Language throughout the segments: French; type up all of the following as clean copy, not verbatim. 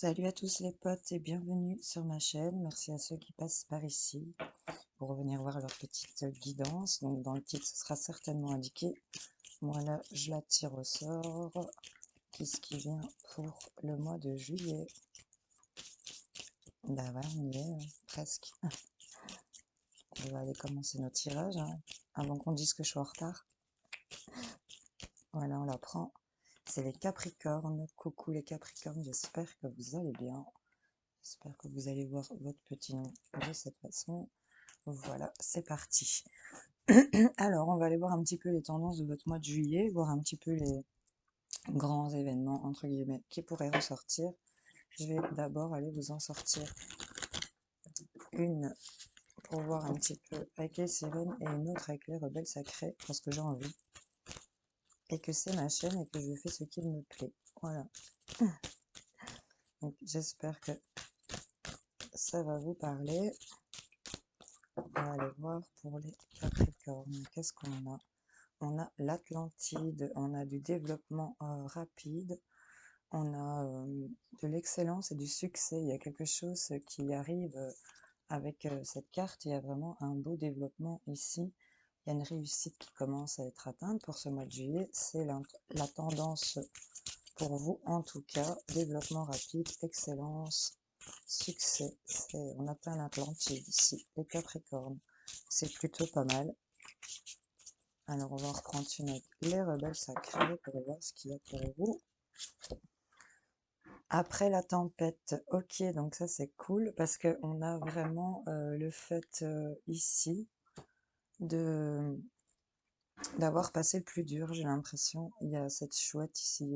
Salut à tous les potes et bienvenue sur ma chaîne. Merci à ceux qui passent par ici pour venir voir leur petite guidance. Donc dans le titre, ce sera certainement indiqué. Moi là, je la tire au sort. Qu'est-ce qui vient pour le mois de juillet? Bah voilà, on y est, presque. On va aller commencer nos tirages avant qu'on dise que je suis en retard. Voilà, on la prend. C'est les Capricornes. Coucou les Capricornes, j'espère que vous allez bien. J'espère que vous allez voir votre petit nom de cette façon. Voilà, c'est parti. Alors, on va aller voir un petit peu les tendances de votre mois de juillet, voir un petit peu les grands événements, entre guillemets, qui pourraient ressortir. Je vais d'abord aller vous en sortir une pour voir un petit peu avec les sirènes et une autre avec les rebelles sacrés, parce que j'ai envie. Et que c'est ma chaîne et que je fais ce qu'il me plaît. Voilà. Donc, j'espère que ça va vous parler. On va aller voir pour les Capricornes. Qu'est-ce qu'on a? On a l'Atlantide, on a du développement rapide, on a de l'excellence et du succès. Il y a quelque chose qui arrive avec cette carte. Il y a vraiment un beau développement ici. Il y a une réussite qui commence à être atteinte pour ce mois de juillet. C'est la tendance pour vous, en tout cas. Développement rapide, excellence, succès. On atteint l'Atlantide ici, les Capricornes. C'est plutôt pas mal. Alors, on va en reprendre une avec les rebelles sacrés pour voir ce qu'il y a pour vous. Après la tempête, ok, donc ça c'est cool parce qu'on a vraiment le fait ici de d'avoir passé le plus dur, j'ai l'impression. Il y a cette chouette ici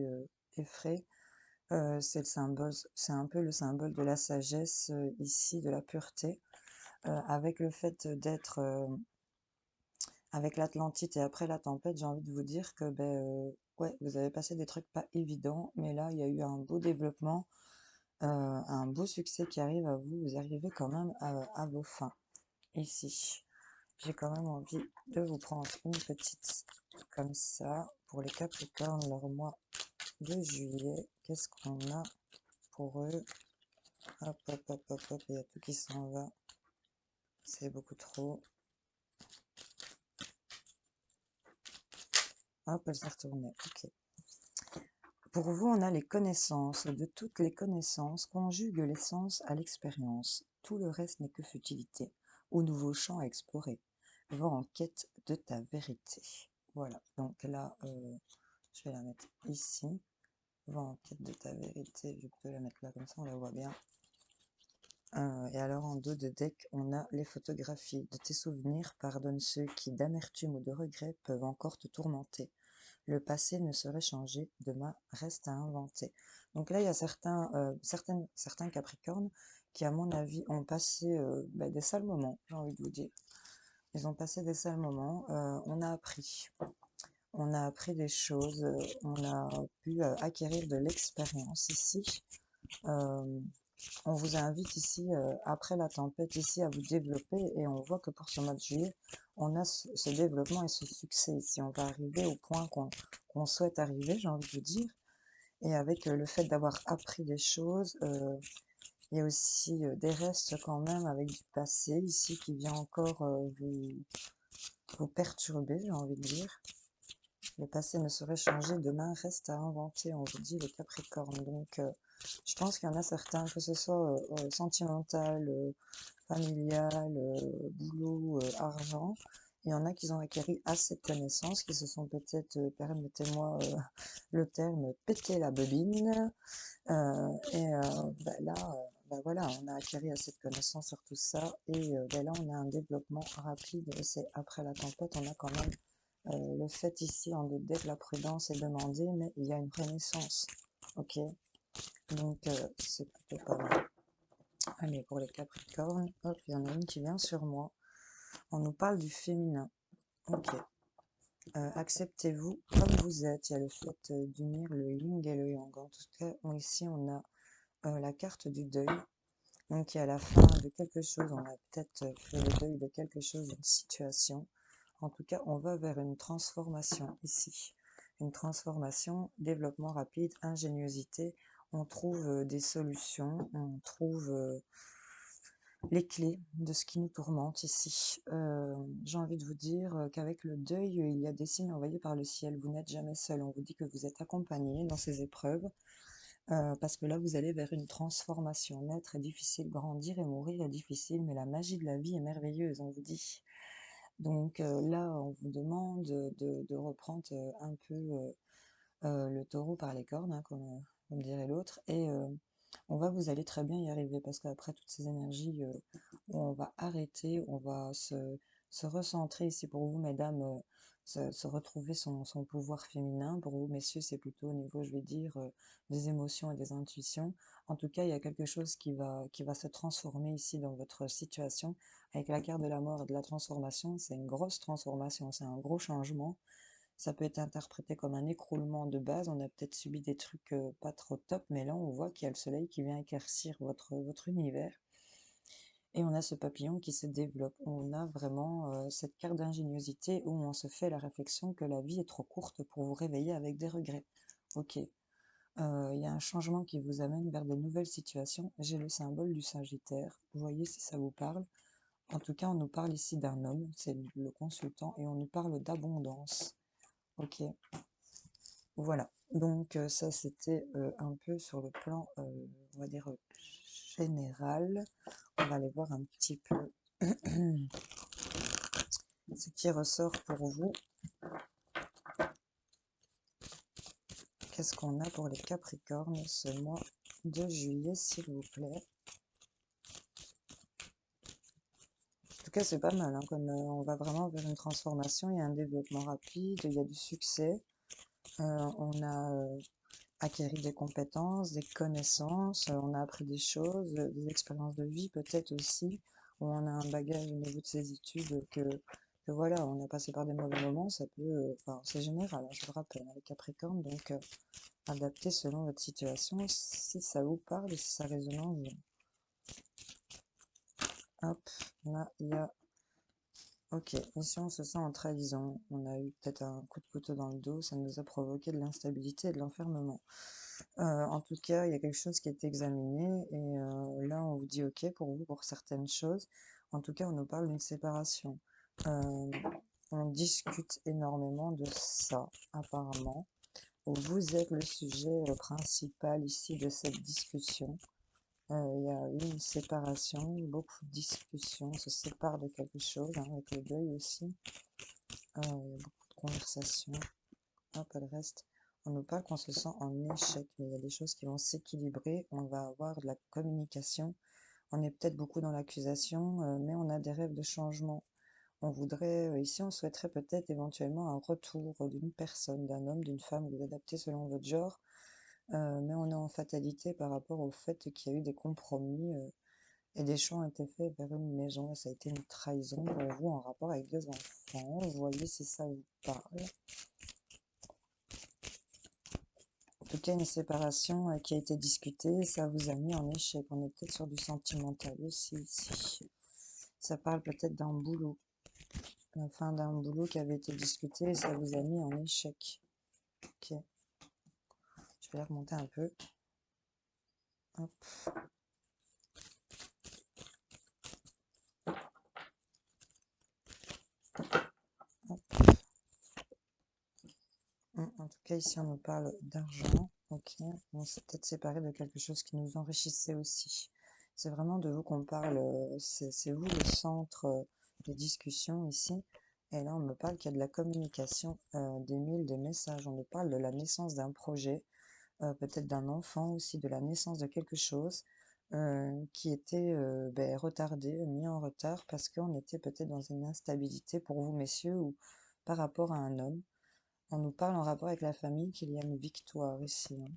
effraie. C'est le symbole, c'est un peu le symbole de la sagesse ici, de la pureté. Avec le fait d'être avec l'Atlantide et après la tempête, j'ai envie de vous dire que ouais, vous avez passé des trucs pas évidents, mais là il y a eu un beau développement, un beau succès qui arrive à vous. Vous arrivez quand même à vos fins ici. J'ai quand même envie de vous prendre une petite comme ça pour les Capricornes, leur mois de juillet. Qu'est-ce qu'on a pour eux? Hop, hop, hop, hop, hop, il y a tout qui s'en va. C'est beaucoup trop. Hop, elle s'est retournée. Ok. Pour vous, on a les connaissances. De toutes les connaissances, conjugue l'essence à l'expérience. Tout le reste n'est que futilité, ou nouveau champ à explorer. Va en quête de ta vérité. Voilà, donc là, je vais la mettre ici. Va en quête de ta vérité. Je peux la mettre là, comme ça on la voit bien. Et alors en dos de deck, on a les photographies de tes souvenirs. Pardonne ceux qui, d'amertume ou de regret, peuvent encore te tourmenter. Le passé ne saurait changer, demain reste à inventer. Donc là, il y a certains Capricornes qui, à mon avis, ont passé des sales moments, j'ai envie de vous dire. Ils ont passé des sales moments. On a appris. On a appris des choses. On a pu acquérir de l'expérience ici. On vous invite ici, après la tempête, ici à vous développer et on voit que pour ce mois de juillet, on a ce développement et ce succès ici. On va arriver au point qu'on souhaite arriver, j'ai envie de vous dire. Et avec le fait d'avoir appris des choses, il y a aussi des restes quand même avec du passé ici qui vient encore vous perturber, j'ai envie de dire. Le passé ne saurait changer, demain reste à inventer, on vous dit les Capricornes. Donc, je pense qu'il y en a certains, que ce soit sentimental, familial, boulot, argent, il y en a qui ont acquis assez de connaissances, qui se sont peut-être, permettez-moi le terme, pété la bobine. Là, voilà, on a acquis assez de connaissances sur tout ça. Et là, on a un développement rapide. Et c'est après la tempête, on a quand même le fait ici, en dès que la prudence est demandée, mais il y a une renaissance. Ok, donc c'est plutôt pas mal. Allez, pour les Capricornes, hop, il y en a une qui vient sur moi. On nous parle du féminin. Ok. Acceptez-vous comme vous êtes. Il y a le fait d'unir le yin et le yang. En tout cas, ici, on a la carte du deuil. Donc, il y a la fin de quelque chose. On a peut-être fait le deuil de quelque chose, d'une situation. En tout cas, on va vers une transformation ici. Une transformation, développement rapide, ingéniosité. on trouve des solutions, on trouve les clés de ce qui nous tourmente ici. J'ai envie de vous dire qu'avec le deuil, il y a des signes envoyés par le ciel. Vous n'êtes jamais seul. On vous dit que vous êtes accompagné dans ces épreuves, parce que là, vous allez vers une transformation. Naître est difficile, grandir et mourir est difficile, mais la magie de la vie est merveilleuse, on vous dit. Donc là, on vous demande de reprendre un peu le taureau par les cornes, hein, comme dirait l'autre, et vous allez très bien y arriver, parce qu'après toutes ces énergies, on va arrêter, on va se recentrer ici pour vous, mesdames, se retrouver son pouvoir féminin. Pour vous, messieurs, c'est plutôt au niveau, je vais dire, des émotions et des intuitions. En tout cas, il y a quelque chose qui va se transformer ici dans votre situation. Avec la carte de la mort et de la transformation, c'est une grosse transformation, c'est un gros changement. Ça peut être interprété comme un écroulement de base. On a peut-être subi des trucs pas trop top, mais là, on voit qu'il y a le soleil qui vient éclaircir votre univers. Et on a ce papillon qui se développe. On a vraiment cette carte d'ingéniosité où on se fait la réflexion que la vie est trop courte pour vous réveiller avec des regrets. Ok. Il y a un changement qui vous amène vers de nouvelles situations. J'ai le symbole du Sagittaire. Vous voyez si ça vous parle. En tout cas, on nous parle ici d'un homme, c'est le consultant, et on nous parle d'abondance. Ok. Voilà, donc ça c'était un peu sur le plan, on va dire, général. On va aller voir un petit peu ce qui ressort pour vous. Qu'est-ce qu'on a pour les Capricornes ce mois de juillet, s'il vous plaît? En tout cas, c'est pas mal, hein, comme on va vraiment vers une transformation, il y a un développement rapide, il y a du succès. On a acquéri des compétences, des connaissances, on a appris des choses, des expériences de vie peut-être aussi, où on a un bagage au niveau de ses études que voilà, on a passé par des mauvais moments, ça peut, enfin, c'est général, hein, je vous rappelle, hein, les Capricornes, donc adapté selon votre situation, si ça vous parle et si ça résonne en vous. Hop, là, il y a... Ok, ici on se sent en trahison, on a eu peut-être un coup de couteau dans le dos, ça nous a provoqué de l'instabilité et de l'enfermement. En tout cas, il y a quelque chose qui est examiné et là, on vous dit OK pour vous, pour certaines choses. En tout cas, on nous parle d'une séparation. Euh, on discute énormément de ça, apparemment. Vous êtes le sujet principal ici de cette discussion. Il y a eu une séparation, beaucoup de discussions, on se sépare de quelque chose, hein, avec le deuil aussi. Il y a beaucoup de conversations. Hop, elle reste. On nous parle qu'on se sent en échec, mais il y a des choses qui vont s'équilibrer. On va avoir de la communication. On est peut-être beaucoup dans l'accusation, mais on a des rêves de changement. On voudrait, ici, on souhaiterait peut-être éventuellement un retour d'une personne, d'un homme, d'une femme, vous adaptez selon votre genre, mais on est en fatalité par rapport au fait qu'il y a eu des compromis et des choix ont été faits vers une maison. Et ça a été une trahison pour vous en rapport avec des enfants. Vous voyez si ça vous parle. En tout cas, une séparation qui a été discutée, ça vous a mis en échec. On est peut-être sur du sentimental aussi ici. Ça parle peut-être d'un boulot, la fin d'un boulot qui avait été discuté et ça vous a mis en échec. Ok, je vais remonter un peu. Hop. Hop. En tout cas, ici, on nous parle d'argent. Ok, on s'est peut-être séparé de quelque chose qui nous enrichissait aussi. C'est vraiment de vous qu'on parle. C'est vous le centre des discussions ici. Et là, on me parle qu'il y a de la communication, des mails, des messages. On me parle de la naissance d'un projet, peut-être d'un enfant aussi, de la naissance de quelque chose qui était retardé, mis en retard parce qu'on était peut-être dans une instabilité pour vous, messieurs, ou par rapport à un homme. On nous parle en rapport avec la famille qu'il y a une victoire ici, hein.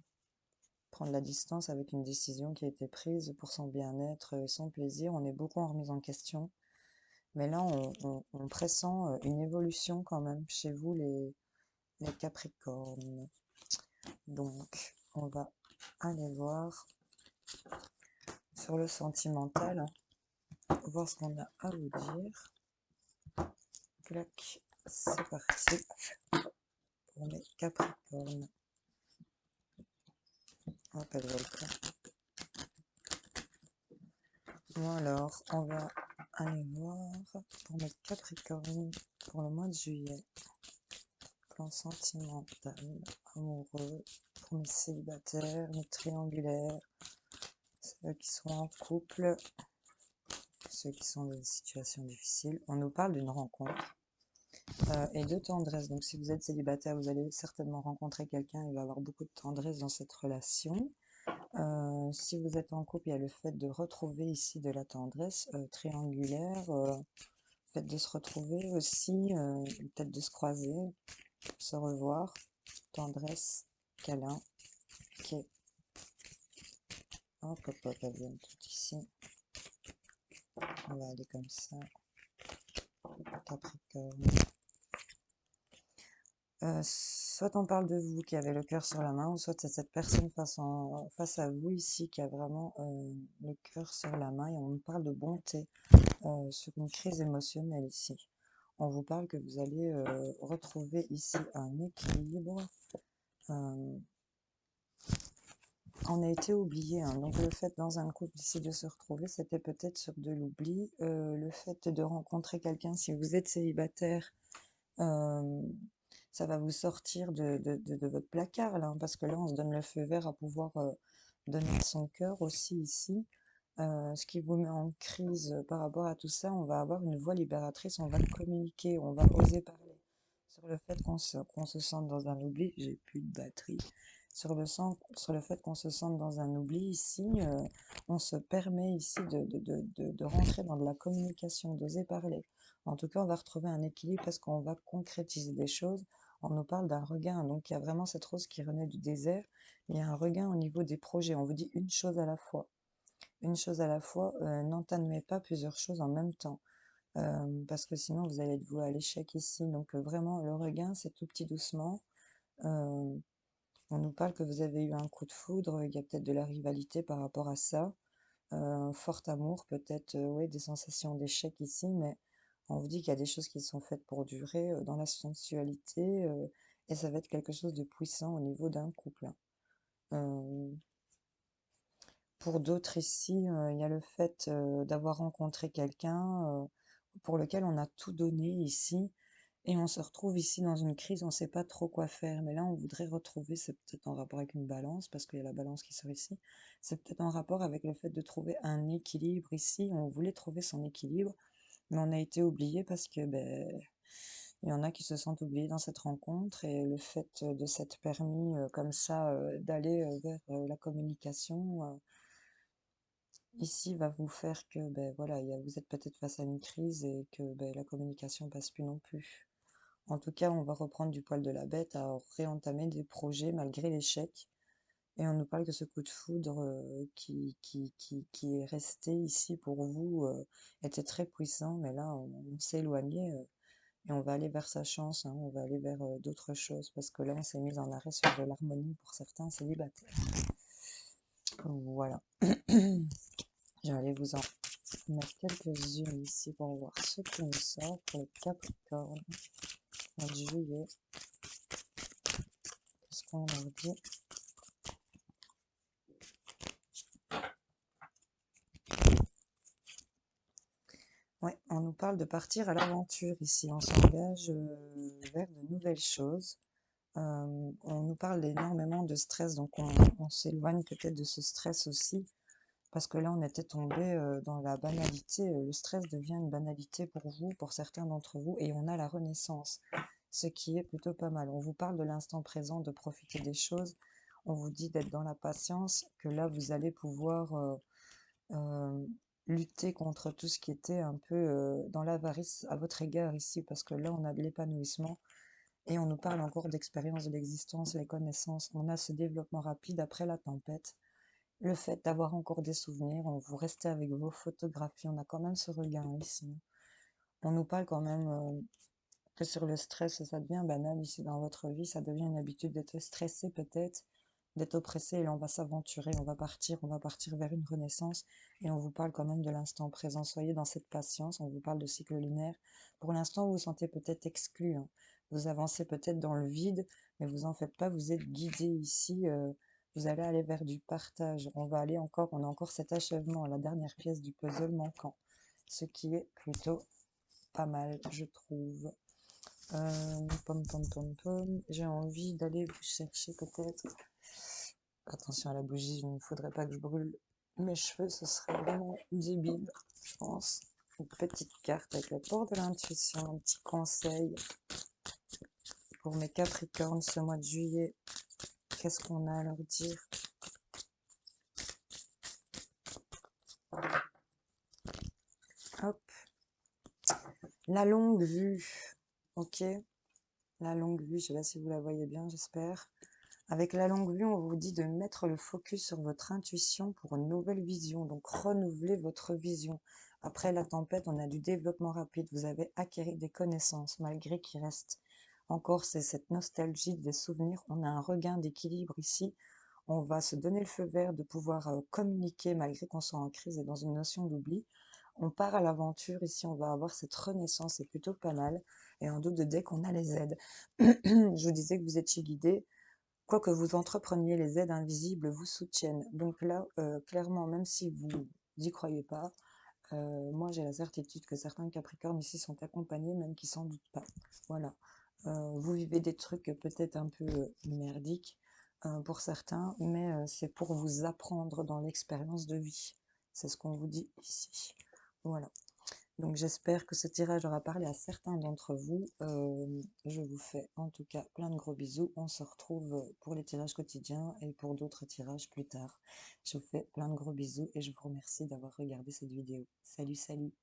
Prendre la distance avec une décision qui a été prise pour son bien-être et son plaisir. On est beaucoup en remise en question. Mais là, on pressent une évolution quand même chez vous, les Capricornes. Donc, on va aller voir sur le sentimental, hein, voir ce qu'on a à vous dire. Clac, c'est parti pour les Capricornes. On appelle volcan. Bon alors, on va aller voir pour notre Capricorne pour le mois de juillet. Plan sentimental, amoureux, pour mes célibataires, mes triangulaires, ceux qui sont en couple, ceux qui sont dans des situations difficiles. On nous parle d'une rencontre et de tendresse. Donc si vous êtes célibataire, vous allez certainement rencontrer quelqu'un, il va y avoir beaucoup de tendresse dans cette relation. Si vous êtes en couple, il y a le fait de retrouver ici de la tendresse triangulaire, le fait de se retrouver aussi, peut-être de se croiser, se revoir, tendresse, câlin, ok. Hop, hop, hop, elles viennent toutes ici. On va aller comme ça. Capricorne. Soit on parle de vous qui avez le cœur sur la main, ou soit c'est cette personne face à vous ici qui a vraiment le cœur sur la main, et on nous parle de bonté sur une crise émotionnelle ici. On vous parle que vous allez retrouver ici un équilibre. On a été oublié, hein. Donc le fait dans un couple ici de se retrouver, c'était peut-être sur de l'oubli. Le fait de rencontrer quelqu'un, si vous êtes célibataire, ça va vous sortir de votre placard là, hein, parce que là on se donne le feu vert à pouvoir donner son cœur aussi ici. Ce qui vous met en crise par rapport à tout ça, on va avoir une voix libératrice, on va communiquer, on va oser parler sur le fait qu'on se sente dans un oubli. J'ai plus de batterie. Sur le fait qu'on se sente dans un oubli ici, on se permet ici de rentrer dans de la communication, d'oser parler. En tout cas, on va retrouver un équilibre parce qu'on va concrétiser des choses. On nous parle d'un regain, donc il y a vraiment cette rose qui renaît du désert. Il y a un regain au niveau des projets. On vous dit une chose à la fois. Une chose à la fois, n'entamez pas plusieurs choses en même temps, parce que sinon vous allez être voué à l'échec ici. Donc vraiment, le regain, c'est tout petit doucement. On nous parle que vous avez eu un coup de foudre, il y a peut-être de la rivalité par rapport à ça, un fort amour, peut-être ouais, des sensations d'échec ici, mais on vous dit qu'il y a des choses qui sont faites pour durer dans la sensualité, et ça va être quelque chose de puissant au niveau d'un couple, hein. Pour d'autres ici, il y a le fait d'avoir rencontré quelqu'un pour lequel on a tout donné ici, et on se retrouve ici dans une crise, on ne sait pas trop quoi faire. Mais là, on voudrait retrouver, c'est peut-être en rapport avec une balance, parce qu'il y a la balance qui sort ici, c'est peut-être en rapport avec le fait de trouver un équilibre ici. On voulait trouver son équilibre, mais on a été oublié parce que ben, il y en a qui se sentent oubliés dans cette rencontre, et le fait de s'être permis comme ça d'aller vers la communication ici va vous faire que ben, voilà, vous êtes peut-être face à une crise et que ben, la communication passe plus non plus. En tout cas, on va reprendre du poil de la bête à réentamer des projets malgré l'échec. Et on nous parle que ce coup de foudre qui est resté ici pour vous était très puissant, mais là, on s'est éloigné et on va aller vers sa chance, hein, on va aller vers d'autres choses, parce que là, on s'est mis en arrêt sur de l'harmonie pour certains célibataires. Voilà. Je vais aller vous en mettre quelques-unes ici pour voir ce qui nous sort pour le Capricorne, mois de juillet. Qu'est-ce qu'on leur dit? Ouais, on nous parle de partir à l'aventure ici. On s'engage vers de nouvelles choses. On nous parle énormément de stress, donc on s'éloigne peut-être de ce stress aussi, parce que là on était tombé dans la banalité. Le stress devient une banalité pour vous, pour certains d'entre vous, et on a la renaissance, ce qui est plutôt pas mal. On vous parle de l'instant présent, de profiter des choses. On vous dit d'être dans la patience, que là vous allez pouvoir lutter contre tout ce qui était un peu dans l'avarice à votre égard ici, parce que là on a de l'épanouissement et on nous parle encore d'expérience de l'existence, les connaissances. On a ce développement rapide après la tempête, le fait d'avoir encore des souvenirs, on vous restez avec vos photographies, on a quand même ce regain ici. On nous parle quand même que sur le stress, ça devient banal ici dans votre vie, ça devient une habitude d'être stressé peut-être, d'être oppressé, et là on va s'aventurer, on va partir vers une renaissance, et on vous parle quand même de l'instant présent. Soyez dans cette patience, on vous parle de cycle lunaire. Pour l'instant, vous vous sentez peut-être exclu, hein. Vous avancez peut-être dans le vide, mais vous en faites pas, vous êtes guidé ici Vous allez aller vers du partage. On va aller encore, on a encore cet achèvement, la dernière pièce du puzzle manquant, ce qui est plutôt pas mal, je trouve. Pom pom pom pom. J'ai envie d'aller vous chercher peut-être. Attention à la bougie, il ne faudrait pas que je brûle mes cheveux, ce serait vraiment débile, je pense. Une petite carte avec le port de l'intuition, un petit conseil pour mes Capricornes ce mois de juillet. Qu'est-ce qu'on a à leur dire? Hop, la longue vue, ok? La longue vue, je sais pas si vous la voyez bien, j'espère. Avec la longue vue, on vous dit de mettre le focus sur votre intuition pour une nouvelle vision, donc renouveler votre vision. Après la tempête, on a du développement rapide, vous avez acquis des connaissances, malgré qu'il reste encore cette nostalgie des souvenirs. On a un regain d'équilibre ici, on va se donner le feu vert de pouvoir communiquer malgré qu'on soit en crise et dans une notion d'oubli. On part à l'aventure, ici on va avoir cette renaissance, c'est plutôt pas mal. Et en dos de deck, on a les aides. Je vous disais que vous étiez guidé. Quoi que vous entrepreniez, les aides invisibles vous soutiennent. Donc là, clairement, même si vous n'y croyez pas, moi j'ai la certitude que certains Capricornes ici sont accompagnés, même qui s'en doutent pas. Voilà. Vous vivez des trucs peut-être un peu merdiques pour certains, mais c'est pour vous apprendre dans l'expérience de vie. C'est ce qu'on vous dit ici. Voilà. Donc j'espère que ce tirage aura parlé à certains d'entre vous. Je vous fais en tout cas plein de gros bisous. On se retrouve pour les tirages quotidiens et pour d'autres tirages plus tard. Je vous fais plein de gros bisous et je vous remercie d'avoir regardé cette vidéo. Salut, salut!